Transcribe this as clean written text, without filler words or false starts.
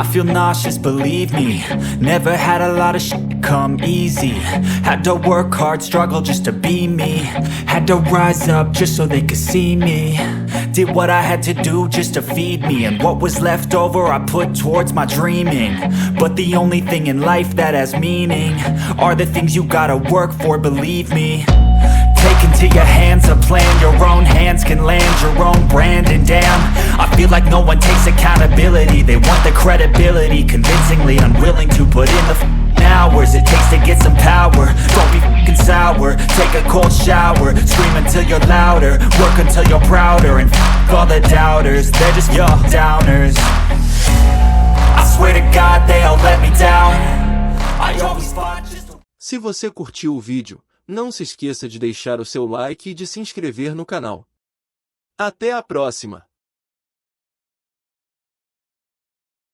I feel nauseous, believe me. Never had a lot of shit come easy. Had to work hard, struggle just to be me. Had to rise up just so they could see me. Did what I had to do just to feed me. And what was left over I put towards my dreaming. But the only thing in life that has meaning are the things you gotta work for, believe me. Take into your hands a plan. Your own hands can land your own brand. And damn, I feel like no one takes accountability. They want the credibility, convincingly unwilling to put in the hours it takes to get some power. Don't be f***ing sour. Take a cold shower. Scream until you're louder. Work until you're prouder. And f*** all the doubters, they're just your downers. I swear to God they all let me down. I always fought just... Se você curtiu o vídeo, não se esqueça de deixar o seu like e de se inscrever no canal. Até a próxima!